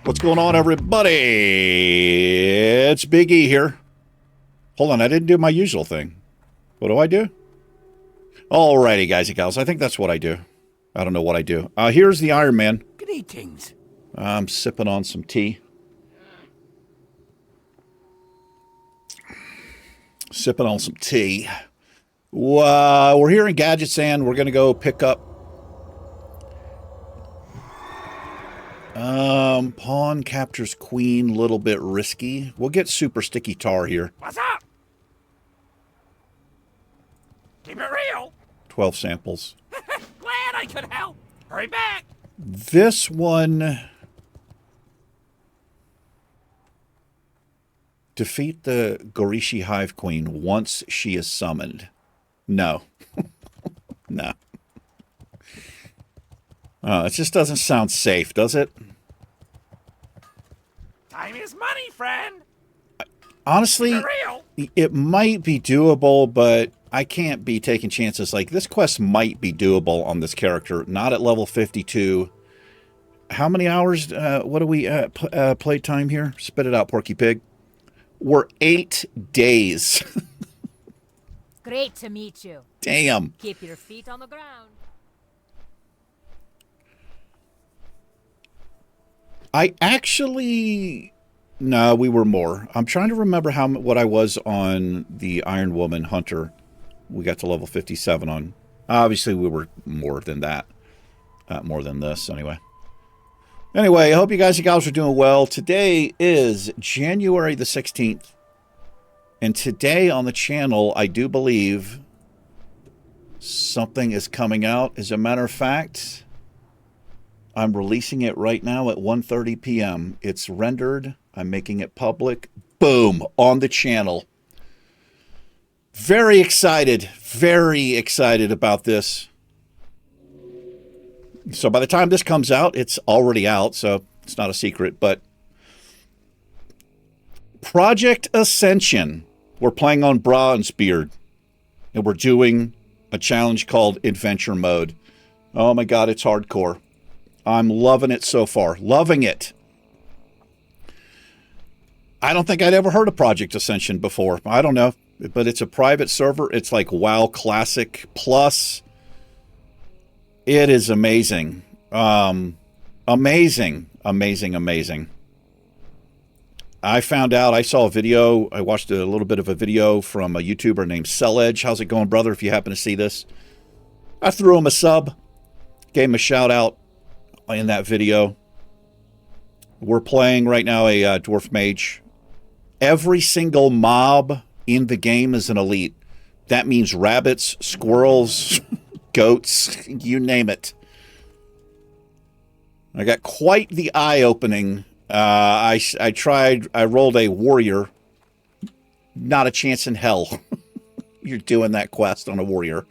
What's going on, everybody? It's Big E here. Hold on, I didn't do my usual thing. What do I do? Alrighty, guys and gals. I think that's what I do. I don't know what I do. Here's the Ironman. Greetings. I'm sipping on some tea. Sipping on some tea. We're here in Gadgets, and we're going to go pick up pawn captures queen, little bit risky. We'll get super sticky tar here. What's up? Keep it real. 12 samples. Glad I could help. Hurry back. This one... Defeat the Gorishi Hive Queen once she is summoned. No. No. It just doesn't sound safe, does it? Time is money, friend. Honestly, Keep it real. it might be doable, but I can't be taking chances. Like, this quest might be doable on this character. Not at level 52. How many hours? What do we play time here? Spit it out, Porky Pig. We're 8 days. Great to meet you. Damn. Keep your feet on the ground. I actually... No, we were more. I'm trying to remember what I was on the Iron Woman Hunter. We got to level 57 on. Obviously, we were more than that. More than this, anyway. Anyway, I hope you guys and gals are doing well. Today is January the 16th. And today on the channel, I do believe something is coming out. As a matter of fact, I'm releasing it right now at 1:30 p.m. It's rendered. I'm making it public. Boom! On the channel. Very excited about this. So by the time this comes out, it's already out, so it's not a secret. But Project Ascension. We're playing on Bronzebeard. And we're doing a challenge called Adventure Mode. Oh my god, it's hardcore. I'm loving it so far. Loving it. I don't think I'd ever heard of Project Ascension before. I don't know. But it's a private server. It's like WoW Classic Plus. It is amazing. Amazing. I found out, I saw a video, I watched a little bit of a video from a YouTuber named Celledge. How's it going, brother, if you happen to see this? I threw him a sub, gave him a shout out in that video. We're playing right now a Dwarf Mage. Every single mob in the game is an elite. That means rabbits, squirrels, goats, you name it. I got quite the eye-opening. I rolled a warrior. Not a chance in hell. You're doing that quest on a warrior.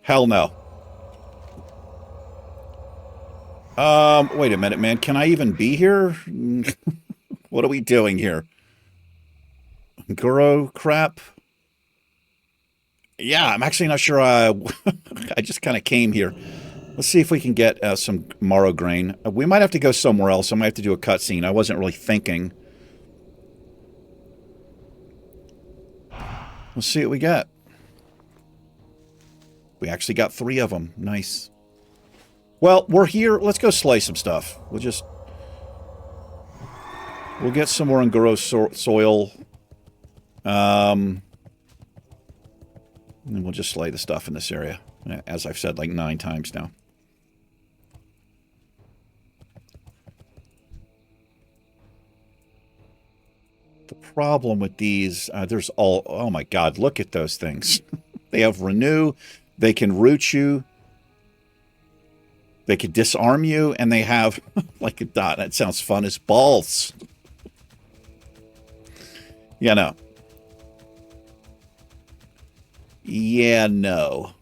Hell no. Wait a minute, man. Can I even be here? What are we doing here? Guru crap? Yeah, I'm actually not sure. I just kind of came here. Let's see if we can get some marrow grain. We might have to go somewhere else. I might have to do a cutscene. I wasn't really thinking. Let's see what we got. We actually got 3 of them. Nice. Well, we're here. Let's go slay some stuff. We'll get some more Nguro soil. And we'll just slay the stuff in this area. As I've said like 9 times now. The problem with these, there's all, oh my god, look at those things. They have renew, they can root you, they can disarm you, and they have, like a dot, that sounds fun as balls. You know. Yeah, no.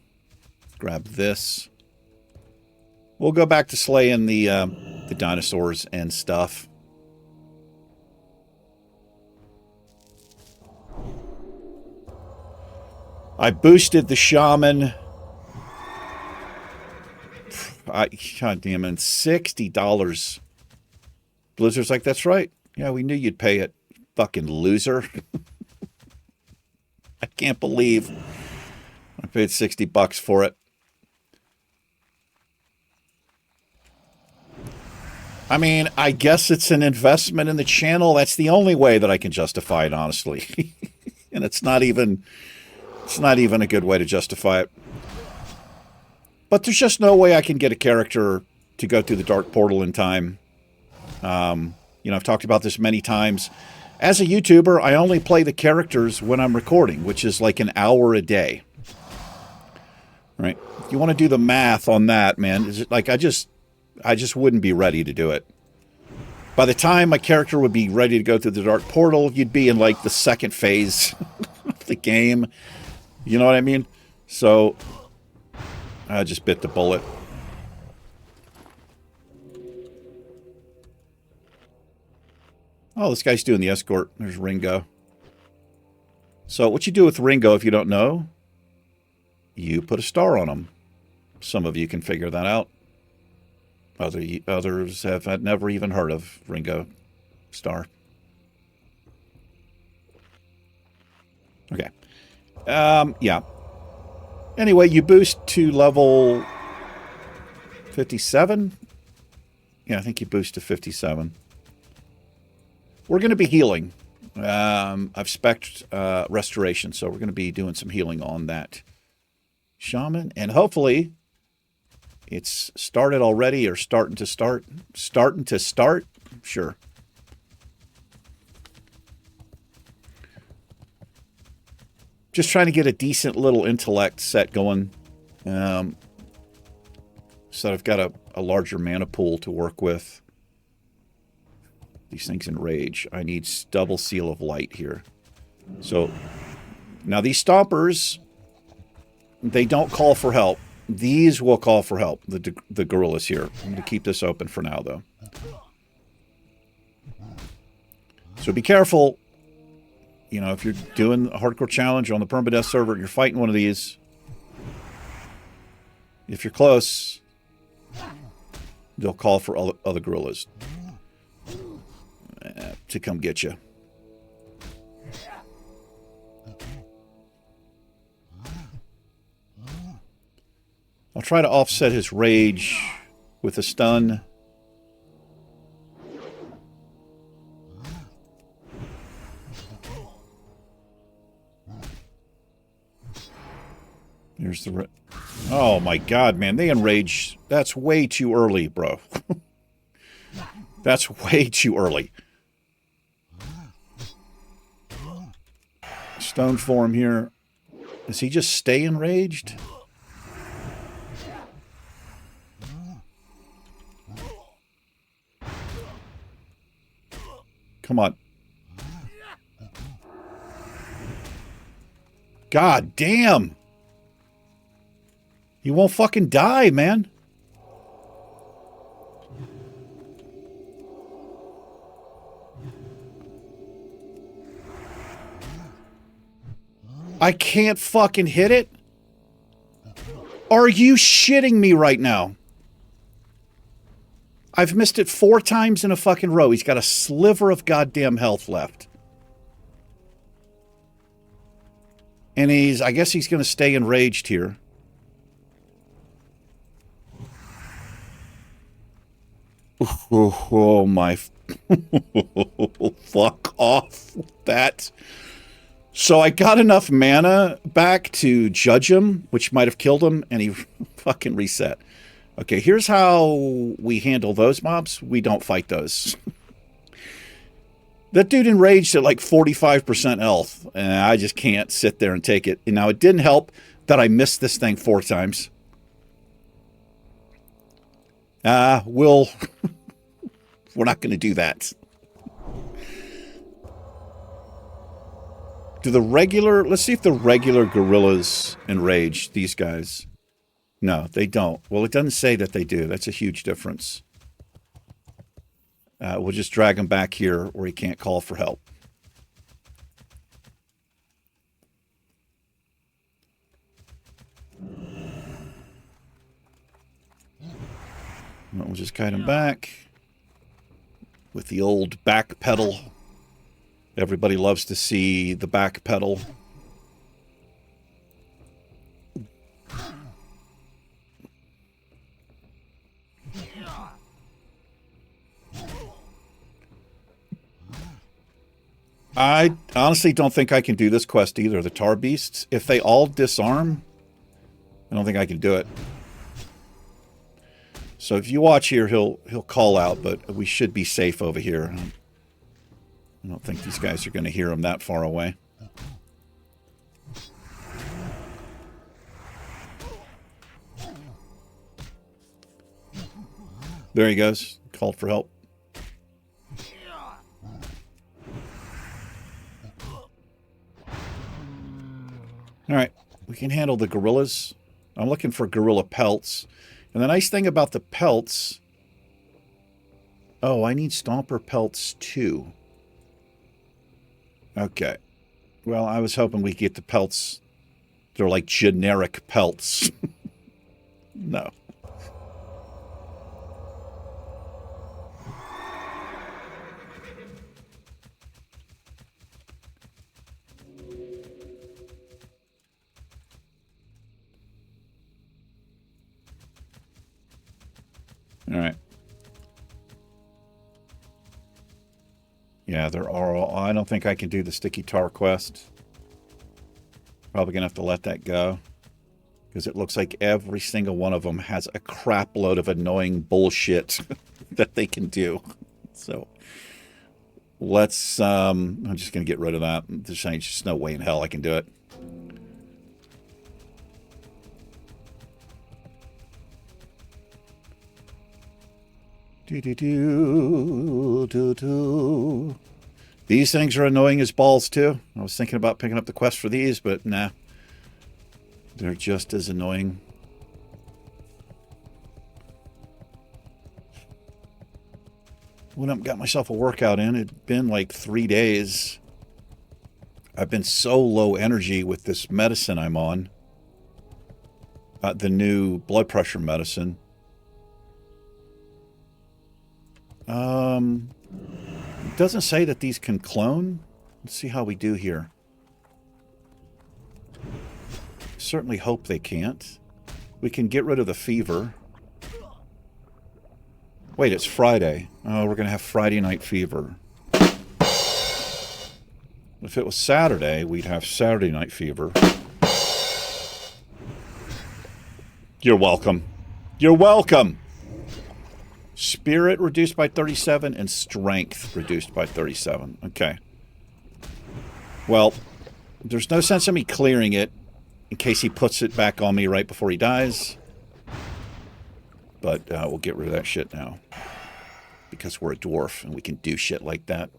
Grab this. We'll go back to slaying the dinosaurs and stuff. I boosted the shaman. God damn it, $60 Blizzard's like, that's right. Yeah, we knew you'd pay it, fucking loser. I can't believe I paid $60 for it. I mean, I guess it's an investment in the channel. That's the only way that I can justify it, honestly. And it's not even a good way to justify it. But there's just no way I can get a character to go through the dark portal in time. You know, I've talked about this many times. As a YouTuber, I only play the characters when I'm recording, which is like an hour a day. Right? If you want to do the math on that, man, is it like I just wouldn't be ready to do it. By the time my character would be ready to go through the dark portal, you'd be in like the second phase of the game. You know what I mean? So I just bit the bullet. Oh, this guy's doing the escort. There's Ringo. So what you do with Ringo, if you don't know, you put a star on him. Some of you can figure that out. Others have never even heard of Ringo Star. Okay. Yeah. Anyway, you boost to level 57. Yeah, I think you boost to 57. We're going to be healing. I've spec'd restoration, so we're going to be doing some healing on that shaman. And hopefully it's started already or starting to start. Starting to start? Sure. Just trying to get a decent little intellect set going. So I've got a larger mana pool to work with. These things in rage. I need double seal of light here. So now these stompers, they don't call for help. These will call for help. The gorillas here. I'm going to keep this open for now, though. So be careful. You know, if you're doing a hardcore challenge on the permadeath server, you're fighting one of these. If you're close, they'll call for other gorillas to come get you. I'll try to offset his rage with a stun. Here's the... Oh my god, man. They enrage. That's way too early, bro. That's way too early. Stone form here. Does he just stay enraged? Come on. God damn. He won't fucking die, man. I can't fucking hit it? Are you shitting me right now? I've missed it 4 times in a fucking row. He's got a sliver of goddamn health left. And I guess he's going to stay enraged here. Oh my. Fuck off with that. So I got enough mana back to judge him, which might have killed him, and he fucking reset. Okay, here's how we handle those mobs. We don't fight those. That dude enraged at like 45% health, and I just can't sit there and take it. And now, it didn't help that I missed this thing 4 times. We're not going to do that. Let's see if the regular gorillas enrage these guys. No, they don't. Well, it doesn't say that they do. That's a huge difference. We'll just drag him back here where he can't call for help. We'll just kite him back. with the old back pedal. Everybody loves to see the back pedal. I honestly don't think I can do this quest either. The tar beasts, if they all disarm, I don't think I can do it. So if you watch here, he'll call out, but we should be safe over here. I don't think these guys are going to hear him that far away. There he goes. Called for help. All right, we can handle the gorillas. I'm looking for gorilla pelts. And the nice thing about the pelts... Oh, I need stomper pelts too. Okay. Well, I was hoping we could get the pelts. They're like generic pelts. No. All right. Yeah, there are all... I don't think I can do the sticky tar quest. Probably going to have to let that go. Because it looks like every single one of them has a crap load of annoying bullshit that they can do. So, let's... I'm just going to get rid of that. There's just no way in hell I can do it. These things are annoying as balls too. I was thinking about picking up the quest for these, but nah. They're just as annoying. Went up and got myself a workout in. It'd been like 3 days. I've been so low energy with this medicine I'm on. The new blood pressure medicine. It doesn't say that these can clone. Let's see how we do here. Certainly hope they can't. We can get rid of the fever. Wait, it's Friday. Oh, we're going to have Friday night fever. If it was Saturday, we'd have Saturday night fever. You're welcome. You're welcome. Spirit reduced by 37 and strength reduced by 37. Okay. Well, there's no sense in me clearing it in case he puts it back on me right before he dies. But we'll get rid of that shit now. Because we're a dwarf and we can do shit like that.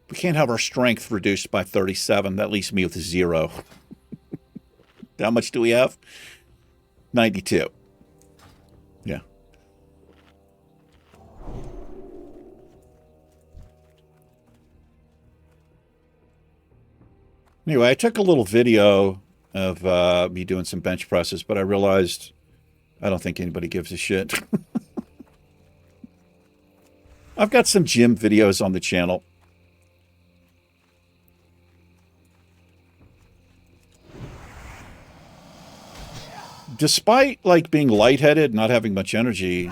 We can't have our strength reduced by 37. That leaves me with 0. How much do we have? 92. Yeah. Anyway, I took a little video of me doing some bench presses, but I realized I don't think anybody gives a shit. I've got some gym videos on the channel. Despite, like, being lightheaded, not having much energy,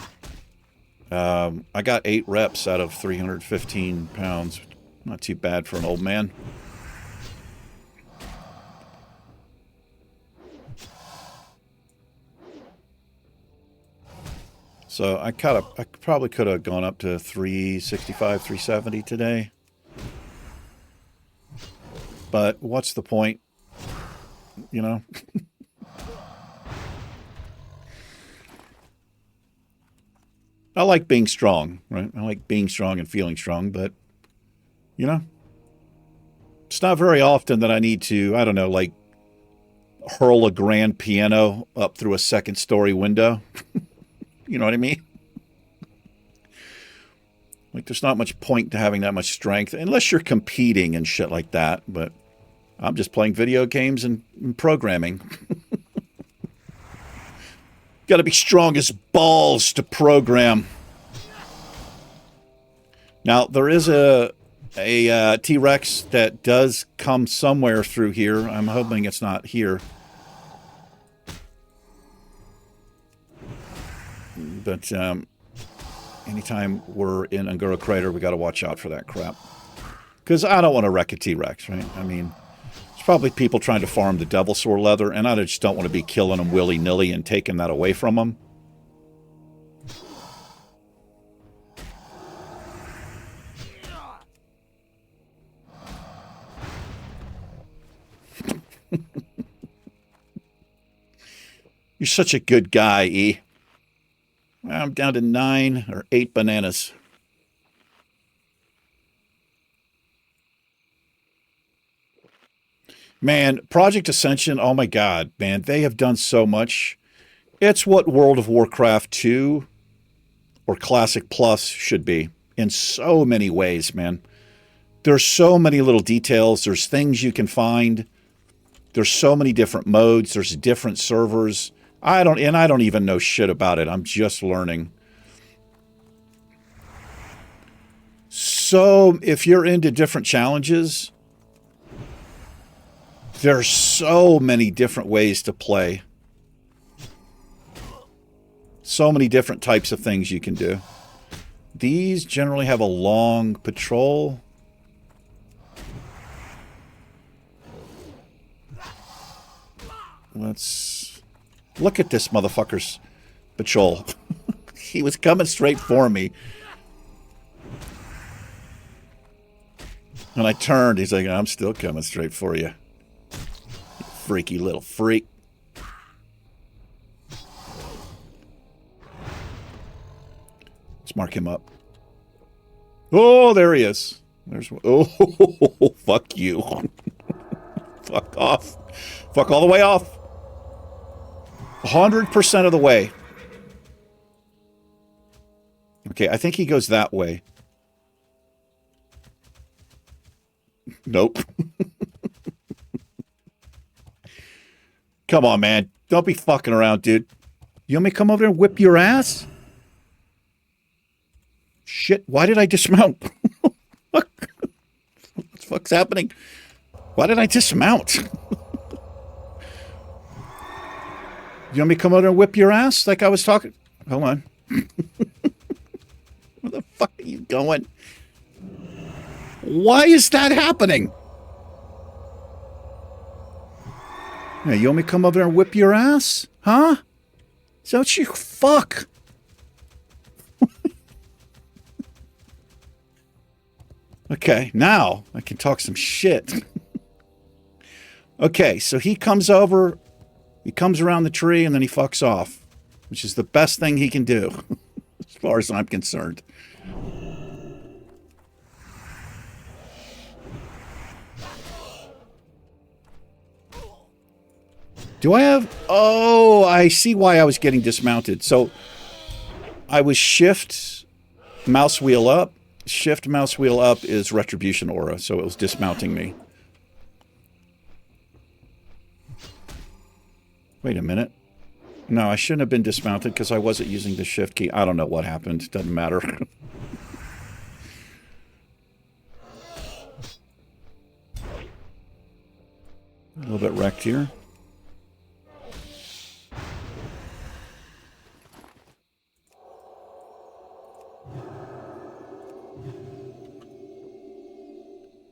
I got 8 reps out of 315 pounds. Not too bad for an old man. So I probably could have gone up to 365, 370 today. But what's the point? You know? I like being strong, right? I like being strong and feeling strong, but, you know, it's not very often that I need to, I don't know, like, hurl a grand piano up through a second-story window. You know what I mean? Like, there's not much point to having that much strength, unless you're competing and shit like that, but I'm just playing video games and programming. Got to be strong as balls to program. Now, there is a T-Rex that does come somewhere through here. I'm hoping it's not here. But anytime we're in Angora Crater, we got to watch out for that crap. Because I don't want to wreck a T-Rex, right? I mean, there's probably people trying to farm the Devil Sore leather, and I just don't want to be killing them willy-nilly and taking that away from them. You're such a good guy, E. I'm down to 9 or 8 bananas. Man, Project Ascension, oh my God, man, they have done so much. It's what World of Warcraft 2 or Classic Plus should be in so many ways, man. There's so many little details. There's things you can find. There's so many different modes. There's different servers. I don't even know shit about it. I'm just learning. So if you're into different challenges, there's so many different ways to play. So many different types of things you can do. These generally have a long patrol. Let's look at this motherfucker's patrol. He was coming straight for me. And I turned. He's like, I'm still coming straight for you. You freaky little freak. Let's mark him up. Oh, there he is. There's oh, fuck you. Fuck off. Fuck all the way off. 100% of the way. Okay, I think he goes that way. Nope. Come on, man. Don't be fucking around, dude. You want me to come over there and whip your ass? Shit, why did I dismount? What the fuck's happening? Why did I dismount? You want me to come over there and whip your ass like I was talking? Hold on. Where the fuck are you going? Why is that happening? Hey, you want me to come over there and whip your ass? Huh? Don't you fuck? Okay, now I can talk some shit. Okay, so he comes over, he comes around the tree, and then he fucks off, which is the best thing he can do, as far as I'm concerned. Do I have... Oh, I see why I was getting dismounted. So, I was shift, mouse wheel up. Shift, mouse wheel up is Retribution Aura, so it was dismounting me. Wait a minute. No, I shouldn't have been dismounted because I wasn't using the shift key. I don't know what happened. Doesn't matter. A little bit wrecked here.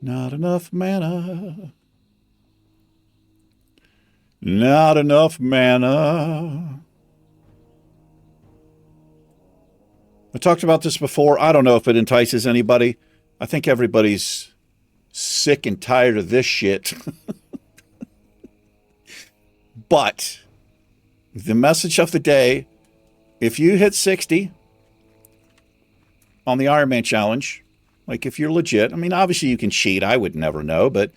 Not enough mana. Not enough mana. I talked about this before. I don't know if it entices anybody. I think everybody's sick and tired of this shit. But the message of the day, if you hit 60 on the Ironman challenge, like if you're legit, I mean, obviously you can cheat. I would never know, but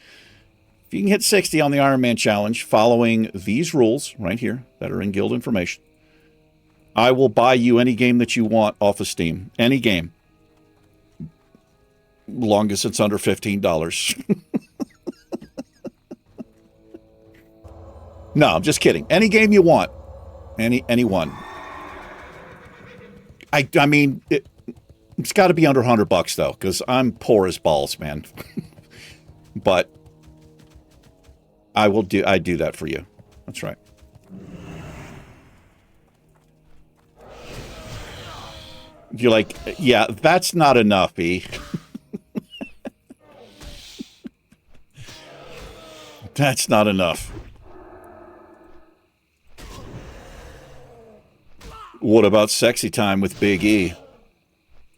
if you can hit 60 on the Ironman challenge following these rules right here that are in guild information, I will buy you any game that you want off of Steam. Any game. Long as it's under $15. No, I'm just kidding. Any game you want. Any one. I mean, it's got to be under $100 though, because I'm poor as balls, man. But I do that for you. That's right. You're like, yeah, that's not enough, E. That's not enough. What about sexy time with Big E?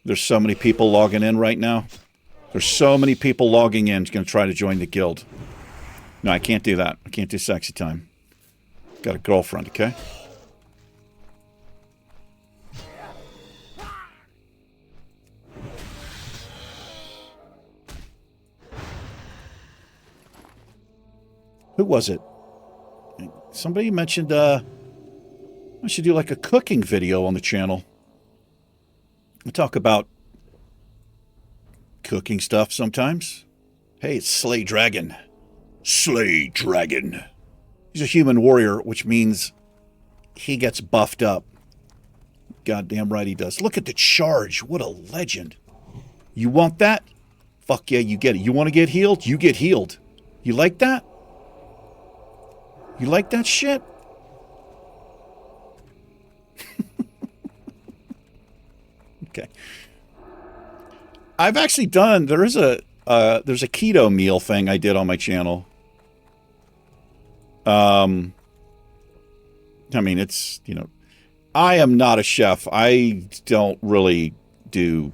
There's so many people logging in right now. There's so many people logging in going to try to join the guild. No, I can't do that. I can't do sexy time. Got a girlfriend, okay? Who was it? Somebody mentioned, I should do like a cooking video on the channel. We talk about cooking stuff sometimes. Hey, it's Slay Dragon. Slay Dragon. He's a human warrior, which means he gets buffed up. Goddamn right he does. Look at the charge. What a legend. You want that? Fuck yeah, you get it. You want to get healed? You get healed. You like that? You like that shit? Okay. I've actually done, there's a keto meal thing I did on my channel. I mean, it's, you know, I am not a chef. I don't really do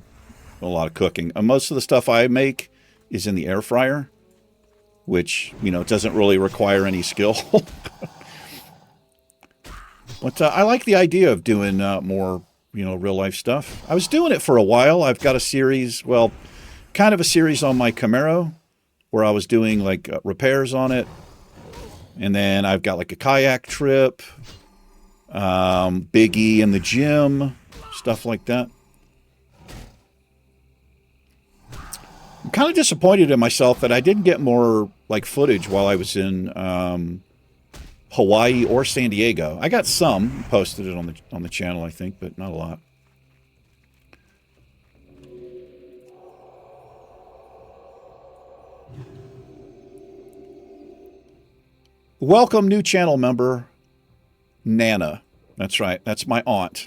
a lot of cooking. Most of the stuff I make is in the air fryer, which, you know, doesn't really require any skill. But I like the idea of doing more, you know, real life stuff. I was doing it for a while. I've got a series, well, kind of a series on my Camaro where I was doing like repairs on it. And then I've got like a kayak trip, Big E in the gym, stuff like that. I'm kind of disappointed in myself that I didn't get more like footage while I was in Hawaii or San Diego. I got some, posted it on the channel, I think, but not a lot. Welcome, new channel member, Nana. That's right. That's my aunt.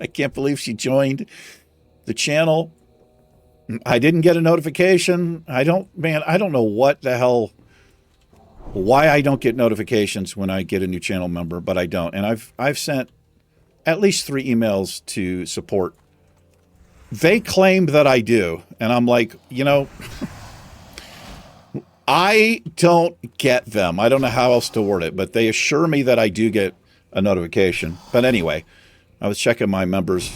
I can't believe she joined the channel. I didn't get a notification. I don't know what the hell, why I don't get notifications when I get a new channel member, but I don't. And I've sent at least 3 emails to support. They claim that I do. And I'm like, you know, I don't get them. I don't know how else to word it, but they assure me that I do get a notification. But anyway, I was checking my members.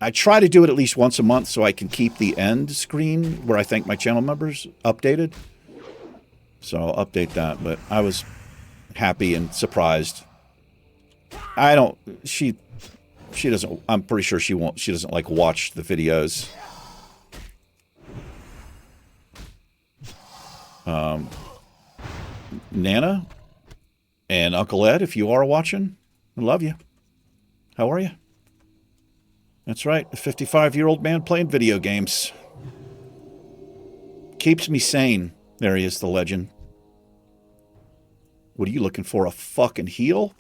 I try to do it at least once a month so I can keep the end screen where I thank my channel members updated. So I'll update that, but I was happy and surprised. She doesn't, I'm pretty sure she doesn't like watch the videos. Nana and Uncle Ed, if you are watching, I love you. How are you? That's right, a 55-year-old man playing video games. Keeps me sane. There he is, the legend. What are you looking for, a fucking heal?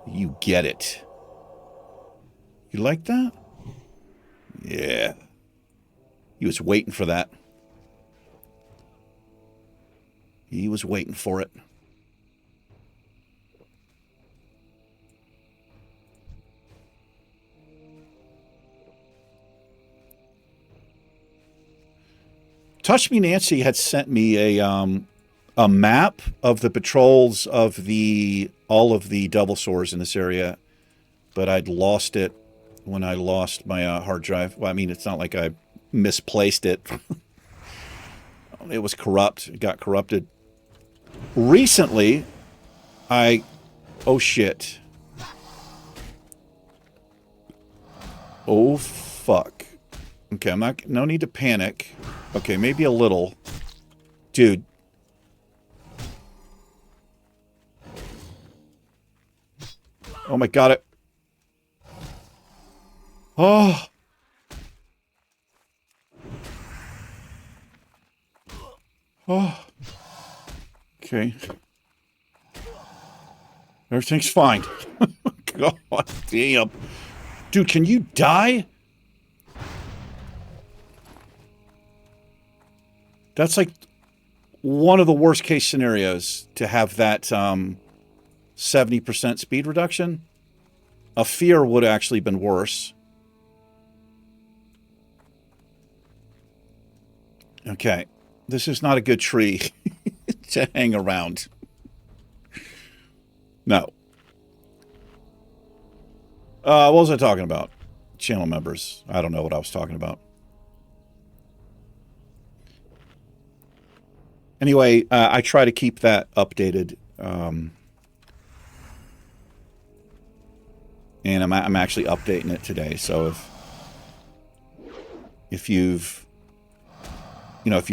You get it. You like that? Yeah. He was waiting for that. He was waiting for it. Touch Me Nancy had sent me a map of the patrols of all of the double sores in this area, but I'd lost it when I lost my hard drive. Well, I mean, it's not like I misplaced it. It was corrupt. It got corrupted. Recently, oh shit. Oh fuck. Okay, no need to panic. Okay, maybe a little. Dude. Oh my god, Oh. Oh. Okay. Everything's fine. God damn. Dude, can you die? That's like one of the worst case scenarios to have that 70% speed reduction. A fear would have actually been worse. Okay. This is not a good tree to hang around. No. What was I talking about? Channel members. I don't know what I was talking about. Anyway, I try to keep that updated. And I'm actually updating it today. So if you've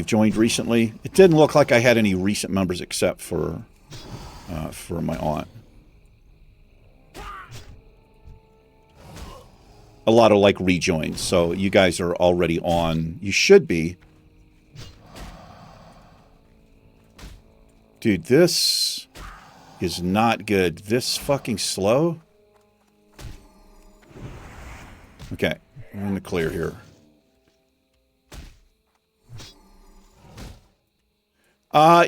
joined recently, it didn't look like I had any recent members except for my aunt. A lot of like rejoins. So you guys are already on. You should be. Dude, this is not good. This fucking slow. Okay, we're in the clear here.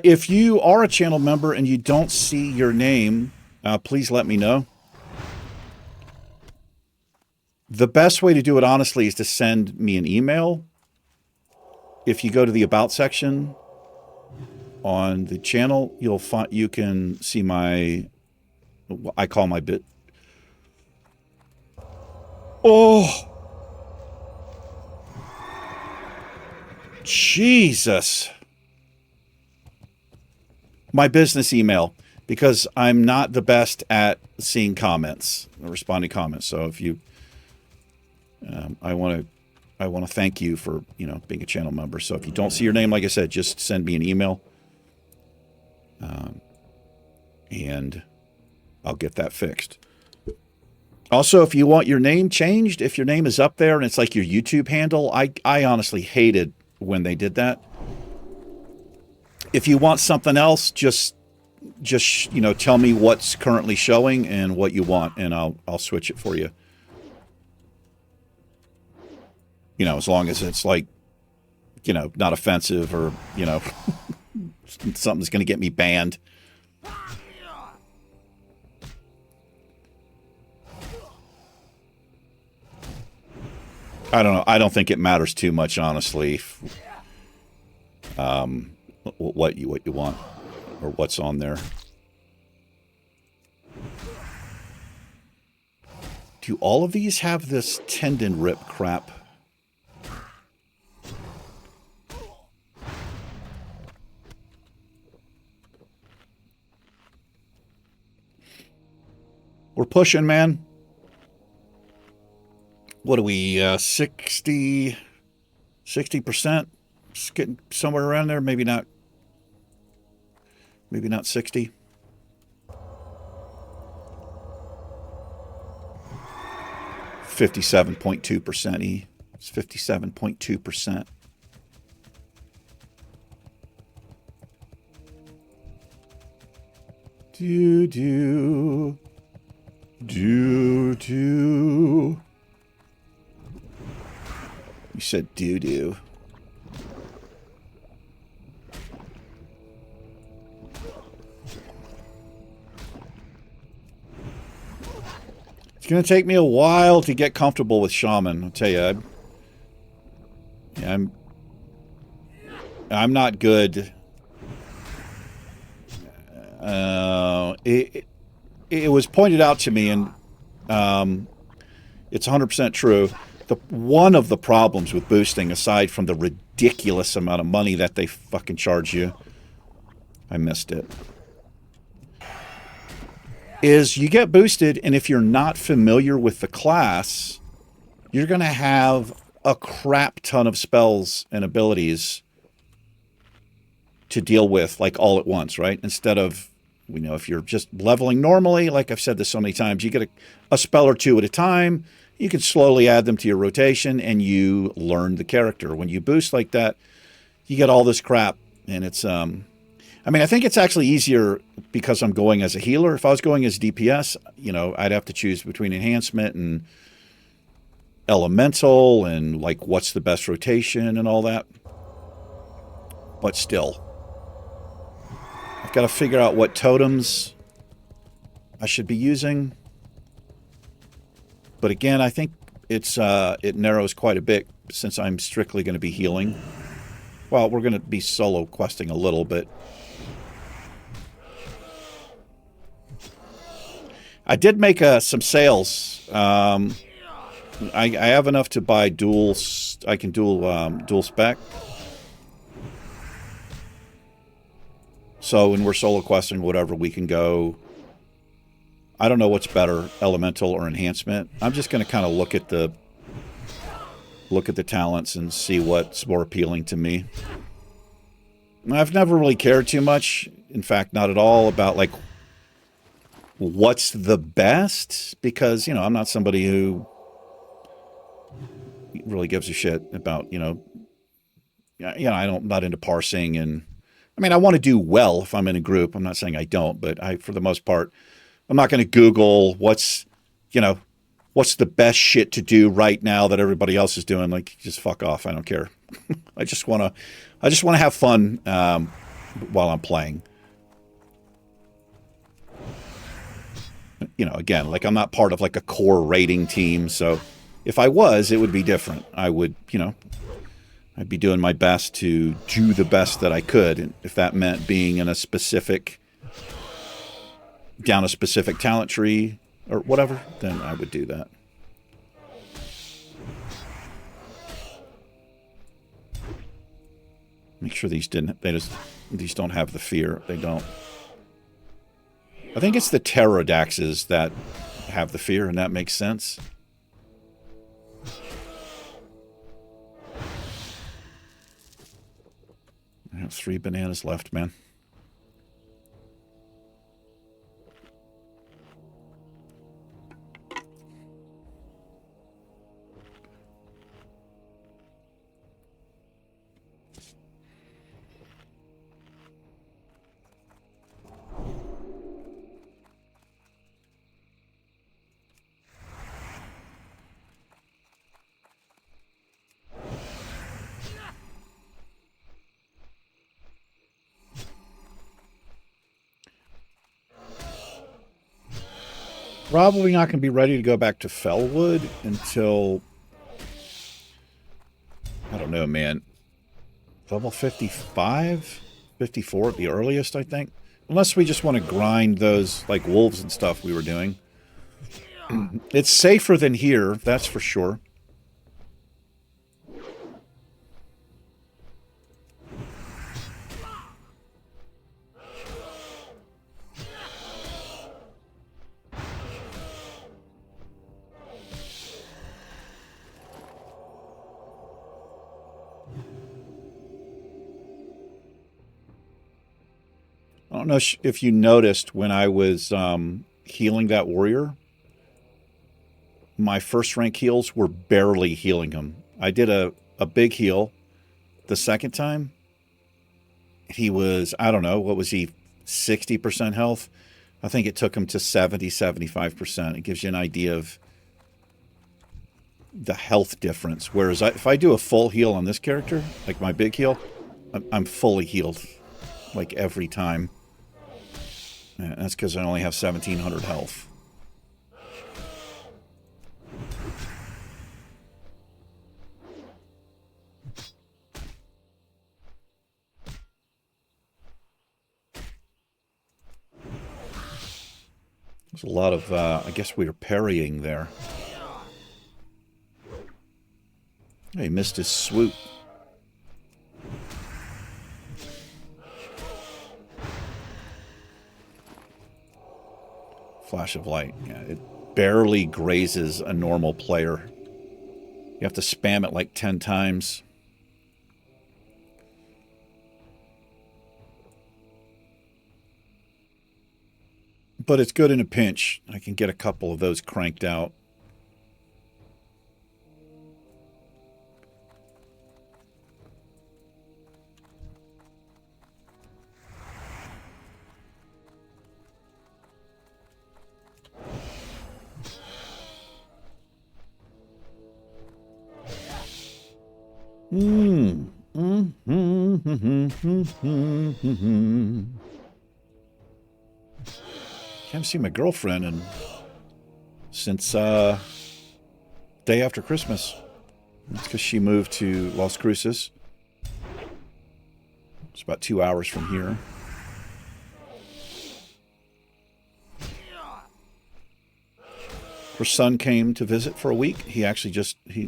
If you are a channel member and you don't see your name, please let me know. The best way to do it, honestly, is to send me an email. If you go to the About section on the channel, you can see I call my bit. Oh, Jesus. My business email, because I'm not the best at seeing comments, or responding comments. So if you, I want to thank you for, being a channel member. So if you don't see your name, like I said, just send me an email. And I'll get that fixed. Also, if you want your name changed, if your name is up there and it's like your YouTube handle, I honestly hated when they did that. If you want something else, just tell me what's currently showing and what you want, and I'll switch it for you. As long as it's like, not offensive or, something's going to get me banned. I don't know. I don't think it matters too much, honestly. What you want or what's on there. Do all of these have this tendon rip crap? We're pushing, man. What are we, 60%? Just getting somewhere around there. Maybe not 60. %. It's 57.2%. Do. You said doo-doo. It's going to take me a while to get comfortable with Shaman. I'll tell you, I'm not good. It was pointed out to me, and it's 100% true. One of the problems with boosting, aside from the ridiculous amount of money that they fucking charge you, I missed it, is you get boosted, and if you're not familiar with the class, you're going to have a crap ton of spells and abilities to deal with, like, all at once, right? Instead of We know if you're just leveling normally, like I've said this so many times, you get a spell or two at a time. You can slowly add them to your rotation, and you learn the character. When you boost like that, you get all this crap, and it's I mean, I think it's actually easier because I'm going as a healer. If I was going as DPS, I'd have to choose between enhancement and elemental and like what's the best rotation and all that. But still, I've got to figure out what totems I should be using. But again, I think it narrows quite a bit since I'm strictly going to be healing. Well, we're going to be solo questing a little bit. I did make some sales. I have enough to buy dual. I can dual spec. So when we're solo questing, whatever, we can go. I don't know what's better, elemental or enhancement. I'm just going to kind of look at the talents and see what's more appealing to me. I've never really cared too much, in fact, not at all, about like what's the best, because I'm not somebody who really gives a shit about I'm not into parsing, and I mean I want to do well if I'm in a group. I'm not saying I don't, but for the most part, I'm not going to Google what's the best shit to do right now that everybody else is doing. Like, just fuck off. I don't care. I just want to have fun while I'm playing. Again, like I'm not part of like a core rating team. So if I was, it would be different. I would, I'd be doing my best to do the best that I could. And if that meant being in down a specific talent tree or whatever, then I would do that. Make sure these don't have the fear. They don't. I think it's the pterodaxes that have the fear, and that makes sense. I have 3 bananas left, man. Probably not going to be ready to go back to Fellwood until, I don't know, man, level 55, 54 at the earliest, I think. Unless we just want to grind those, like, wolves and stuff we were doing. It's safer than here, that's for sure. I don't know if you noticed when I was healing that warrior, my first rank heals were barely healing him. I did a big heal the second time. He was, I don't know, what was he, 60% health? I think it took him to 70, 75%. It gives you an idea of the health difference. Whereas if I do a full heal on this character, like my big heal, I'm fully healed, like every time. And that's because I only have 1,700 health. There's a lot of, I guess we were parrying there. He missed his swoop. Flash of light. Yeah, it barely grazes a normal player. You have to spam it like 10 times. But it's good in a pinch. I can get a couple of those cranked out. Haven't seen my girlfriend since day after Christmas. That's because she moved to Las Cruces. It's about 2 hours from here. Her son came to visit for a week. He actually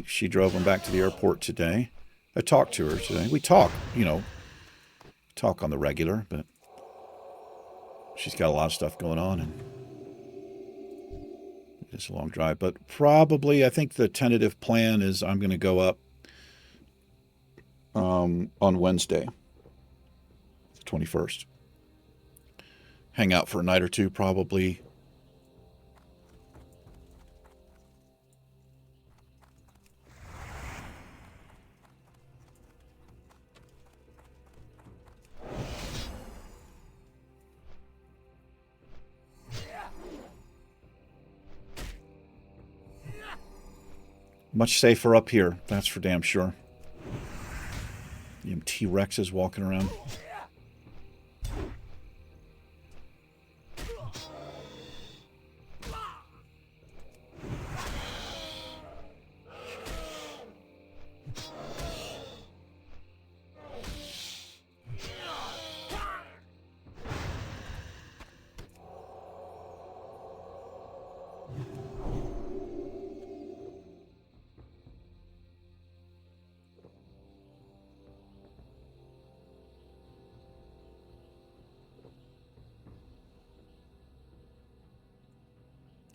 she drove him back to the airport today. I talked to her today. We talk, talk on the regular, but she's got a lot of stuff going on, and it's a long drive. But probably, I think the tentative plan is I'm going to go up on Wednesday, the 21st. Hang out for a night or two, probably. Much safer up here, that's for damn sure. Them T-Rexes walking around.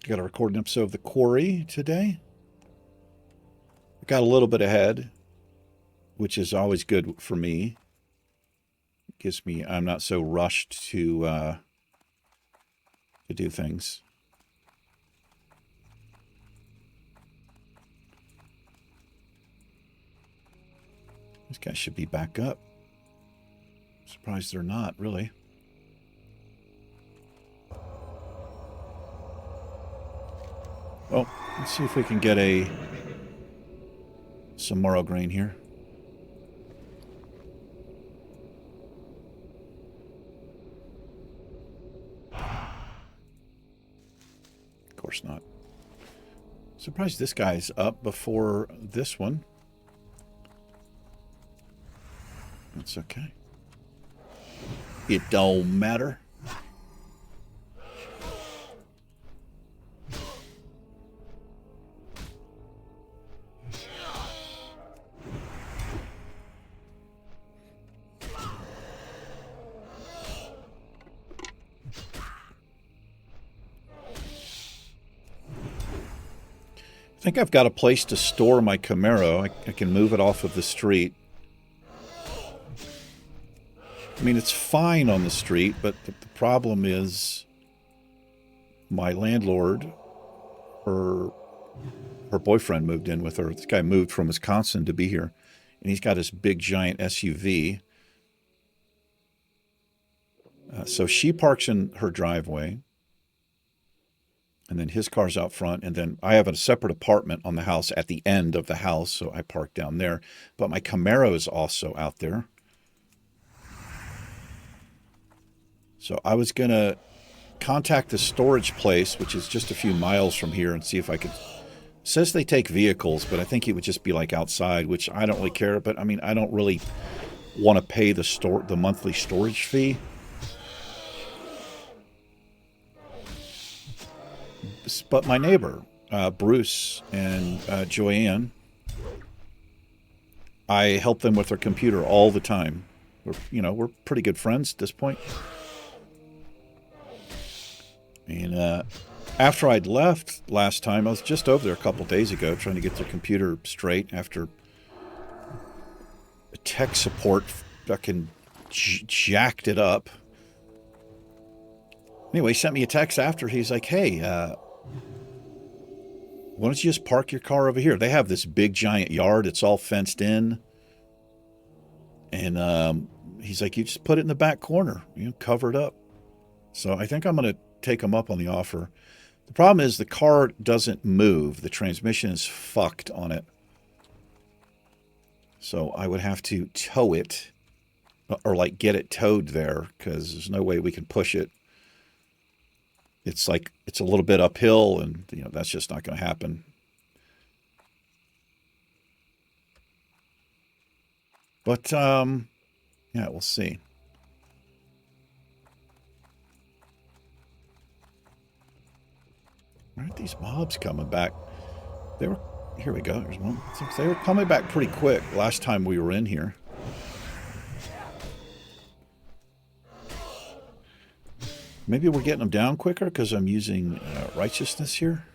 Got to record an episode of The Quarry today. I got a little bit ahead, which is always good for me. Gives me, I'm not so rushed to do things. These guys should be back up. Surprised they're not, really. Well, let's see if we can get some morrow grain here. Of course not. Surprised this guy's up before this one. That's okay. It don't matter. I think I've got a place to store my Camaro. I can move it off of the street. I mean, it's fine on the street, but the problem is my landlord, her boyfriend moved in with her. This guy moved from Wisconsin to be here, and he's got this big, giant SUV. So she parks in her driveway. And then his car's out front, and then I have a separate apartment on the house at the end of the house, so I park down there. But my Camaro is also out there. So I was going to contact the storage place, which is just a few miles from here, and see if I could... It says they take vehicles, but I think it would just be like outside, which I don't really care. But I mean, I don't really want to pay the monthly storage fee. But my neighbor, Bruce and Joanne, I help them with their computer all the time. We're pretty good friends at this point. And after I'd left last time, I was just over there a couple days ago trying to get their computer straight after tech support fucking jacked it up. Anyway, he sent me a text after. He's like, hey, why don't you just park your car over here? They have this big giant yard. It's all fenced in. And he's like, you just put it in the back corner, you know, cover it up. So I think I'm going to take him up on the offer. The problem is the car doesn't move. The transmission is fucked on it. So I would have to tow it or like get it towed there because there's no way we can push it. It's like it's a little bit uphill and, you know, that's just not going to happen. But, yeah, we'll see. Why aren't these mobs coming back? They were... Here we go. There's one. They were coming back pretty quick last time we were in here. Maybe we're getting them down quicker because I'm using righteousness here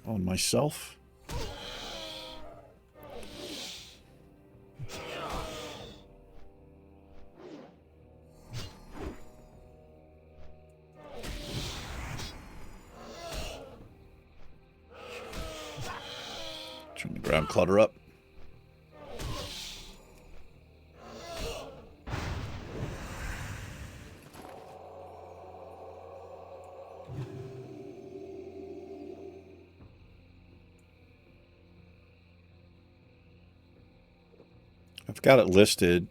on myself. Turn the ground clutter up. I've got it listed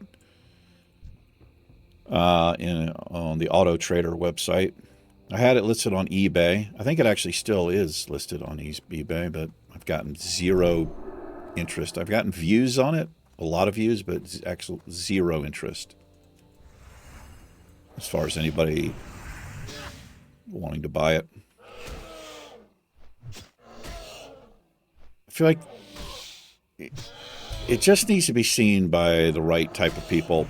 on the Auto Trader website. I had it listed on eBay. I think it actually still is listed on eBay, but I've gotten zero interest. I've gotten views on it, a lot of views, but actual zero interest as far as anybody wanting to buy it. I feel like it just needs to be seen by the right type of people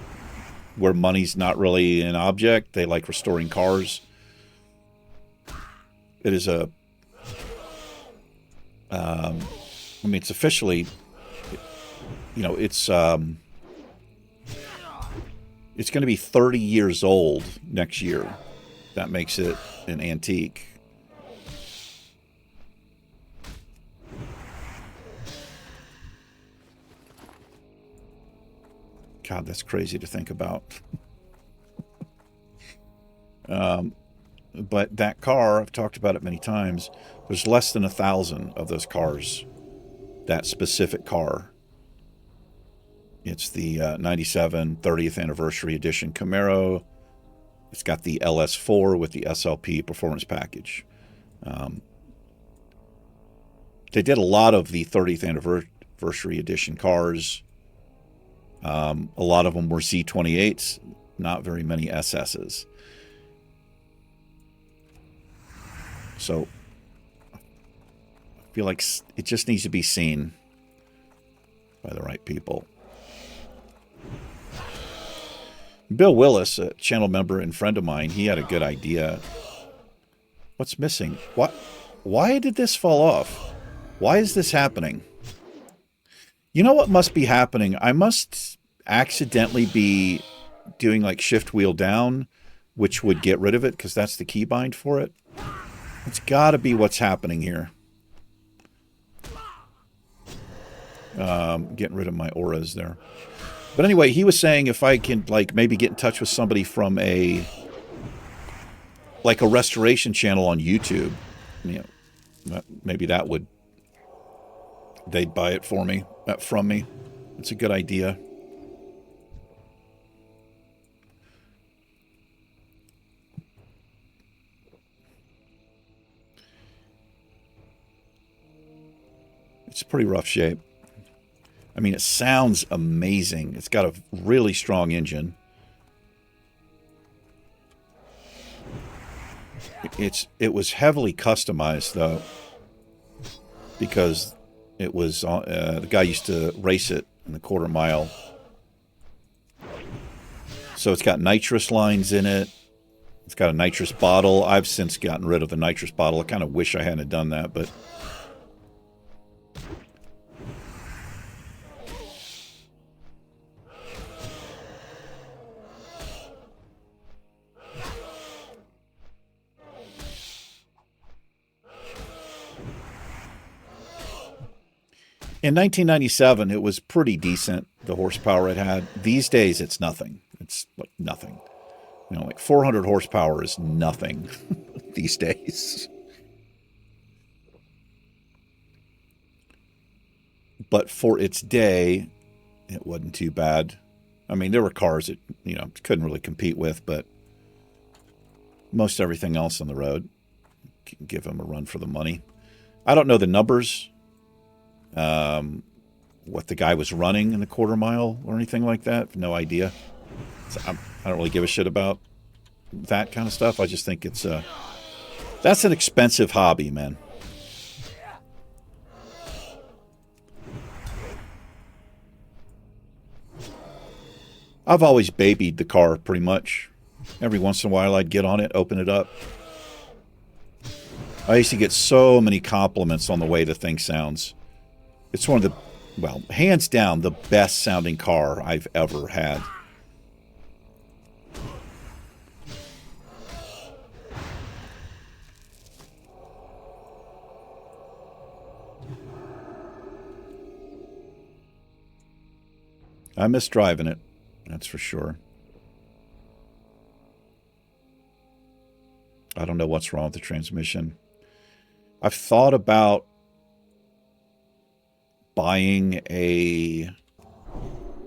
where money's not really an object. They like restoring cars. It is a, I mean, it's officially, you know, it's going to be 30 years old next year. That makes it an antique. God, that's crazy to think about. But that car, I've talked about it many times, there's less than 1,000 of those cars. That specific car. It's the 97 30th anniversary edition Camaro. It's got the LS4 with the SLP performance package. They did a lot of the 30th anniversary edition cars. A lot of them were Z28s, not very many SSs. So I feel like it just needs to be seen by the right people. Bill Willis, a channel member and friend of mine, he had a good idea. What's missing? What? Why did this fall off? Why is this happening? You know what must be happening? I must accidentally be doing like shift wheel down, which would get rid of it because that's the keybind for it. It's got to be what's happening here. Getting rid of my auras there. But anyway, he was saying if I can like maybe get in touch with somebody from a restoration channel on YouTube, you know, maybe that would, they'd buy it for me, from me. It's a good idea. It's a pretty rough shape. I mean, it sounds amazing. It's got a really strong engine. It was heavily customized though, because it was the guy used to race it in the quarter mile. So it's got nitrous lines in it. It's got a nitrous bottle. I've since gotten rid of the nitrous bottle. I kind of wish I hadn't done that, but In 1997, it was pretty decent, the horsepower it had. These days, it's nothing. It's like nothing. You know, like 400 horsepower is nothing these days. But for its day, it wasn't too bad. I mean, there were cars that, you know, couldn't really compete with, but most everything else on the road, give them a run for the money. I don't know the numbers, what the guy was running in the quarter mile or anything like that. No idea. So I don't really give a shit about that kind of stuff. I just think it's that's an expensive hobby, man. I've always babied the car pretty much. Every once in a while I'd get on it, open it up. I used to get so many compliments on the way the thing sounds. It's one of the, well, hands down, the best sounding car I've ever had. I miss driving it, that's for sure. I don't know what's wrong with the transmission. I've thought about buying a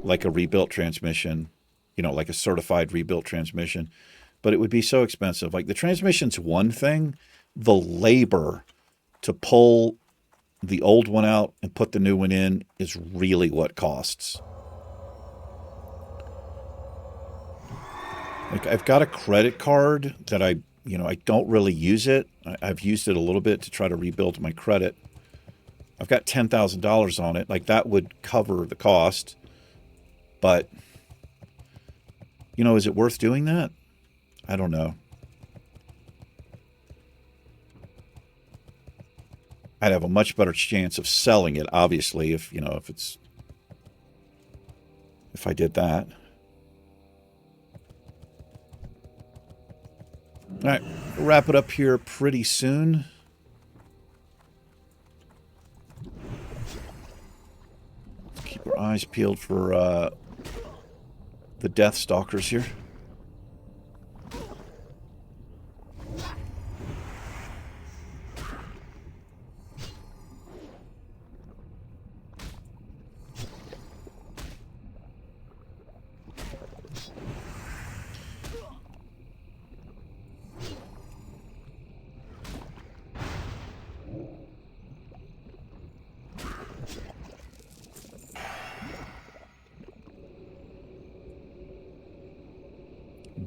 rebuilt transmission, you know, like a certified rebuilt transmission, but it would be so expensive. Like the transmission's one thing, the labor to pull the old one out and put the new one in is really what costs. Like I've got a credit card that I don't really use it. I've used it a little bit to try to rebuild my credit. I've got $10,000 on it. Like that would cover the cost. But, you know, is it worth doing that? I don't know. I'd have a much better chance of selling it, obviously, if I did that. All right, we'll wrap it up here pretty soon. Keep our eyes peeled for the Death Stalkers here.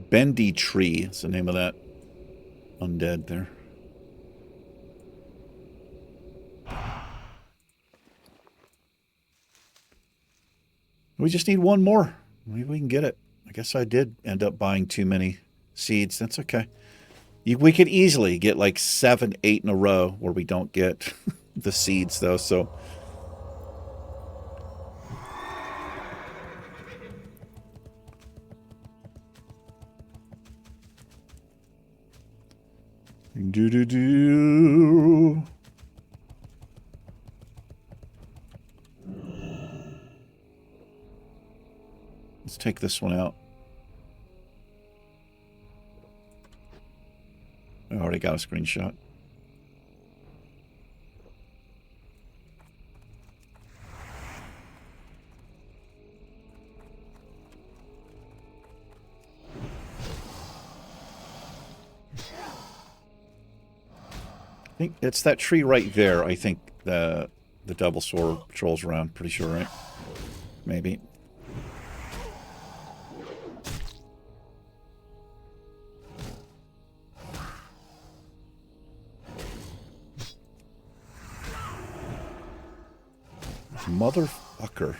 Bendy Tree is the name of that undead there. We just need one more. Maybe we can get it. I guess I did end up buying too many seeds. That's okay. We could easily get like 7, 8 in a row where we don't get the seeds, though. So do. Let's take this one out. I already got a screenshot. I think it's that tree right there. I think the double sword patrols around. Pretty sure, right? Maybe. Motherfucker.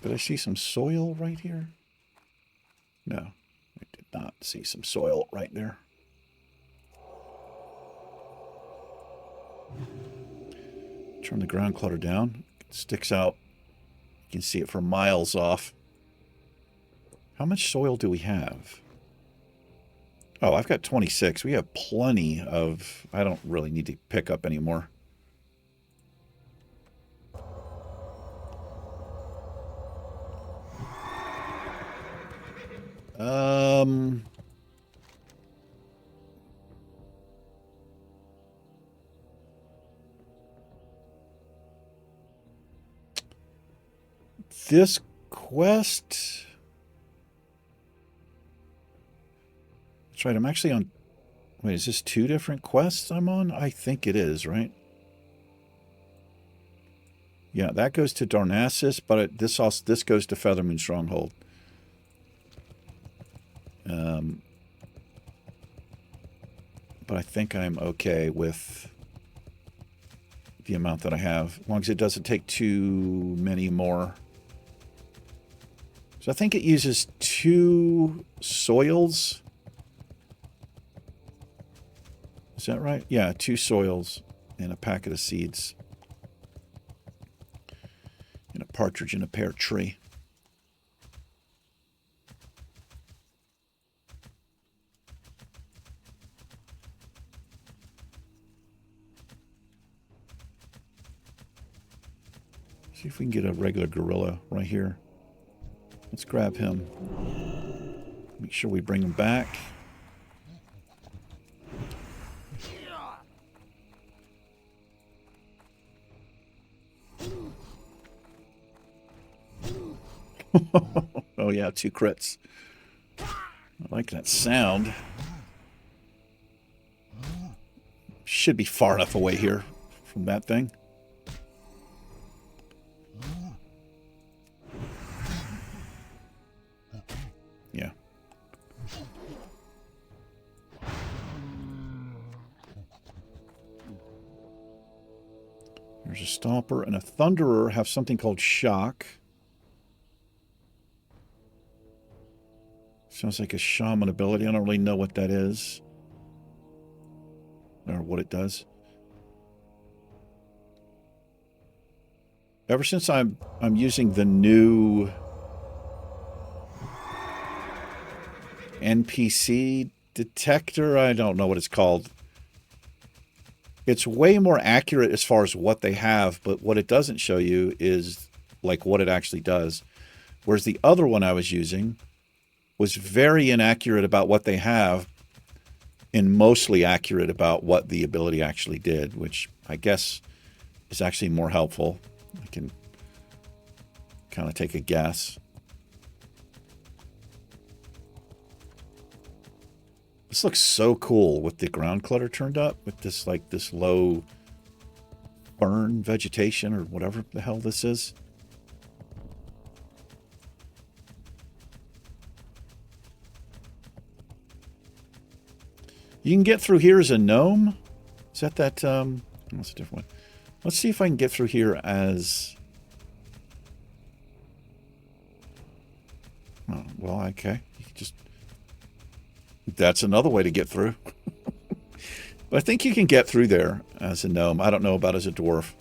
Did I see some soil right here? No, I did not see some soil right there. Turn the ground clutter down. It sticks out. You can see it from miles off. How much soil do we have? Oh, I've got 26. We have plenty of... I don't really need to pick up anymore. This quest... That's right, I'm actually on... Wait, is this 2 different quests I'm on? I think it is, right? Yeah, that goes to Darnassus, but this goes to Feathermoon Stronghold. But I think I'm okay with the amount that I have, as long as it doesn't take too many more. So I think it uses 2 soils. Is that right? Yeah, 2 soils and a packet of seeds. And a partridge in a pear tree. See if we can get a regular gorilla right here. Let's grab him. Make sure we bring him back. Oh yeah, 2 crits. I like that sound. Should be far enough away here from that thing. Yeah. There's a Stomper and a Thunderer have something called Shock. Sounds like a shaman ability. I don't really know what that is. Or what it does. Ever since I'm using the new NPC detector, I don't know what it's called. It's way more accurate as far as what they have, but what it doesn't show you is like what it actually does. Whereas the other one I was using was very inaccurate about what they have and mostly accurate about what the ability actually did, which I guess is actually more helpful. I can kind of take a guess. This looks so cool with the ground clutter turned up, with this like this low fern vegetation or whatever the hell this is. You can get through here as a gnome. Is that that's a different one. Let's see if I can get through here as... Oh, well, okay. You can just... That's another way to get through. But I think you can get through there as a gnome. I don't know about as a dwarf.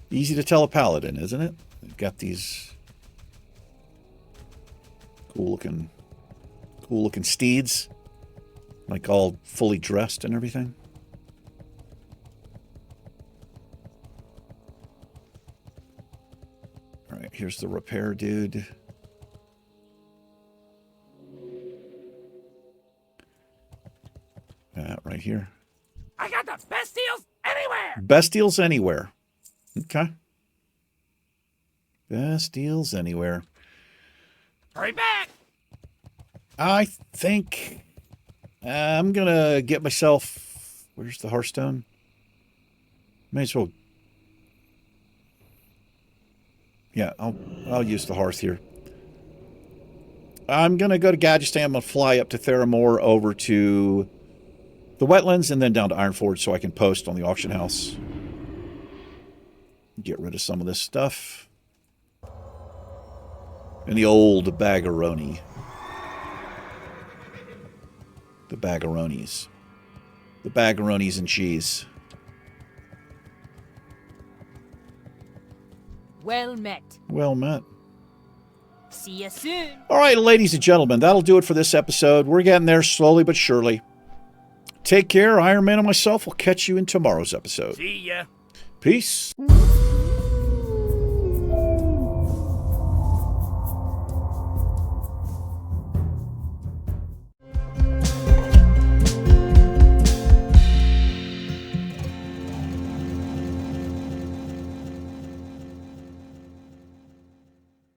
Easy to tell a paladin, isn't it? They've got these cool looking steeds, like all fully dressed and everything. All right, here's the repair dude. Right here. I got the best deals anywhere. Best deals anywhere. Okay. Best deals anywhere. Hurry back. I think I'm going to get myself... Where's the Hearthstone? May as well... Yeah, I'll use the hearth here. I'm going to go to Gadgetzan. I'm going to fly up to Theramore, over to the wetlands, and then down to Ironforge so I can post on the auction house. Get rid of some of this stuff. And the old Baggeroni. The bagaronis. The bagaronis and cheese. Well met. Well met. See you soon. All right, ladies and gentlemen, that'll do it for this episode. We're getting there slowly but surely. Take care. Iron Man and myself will catch you in tomorrow's episode. See ya. Peace.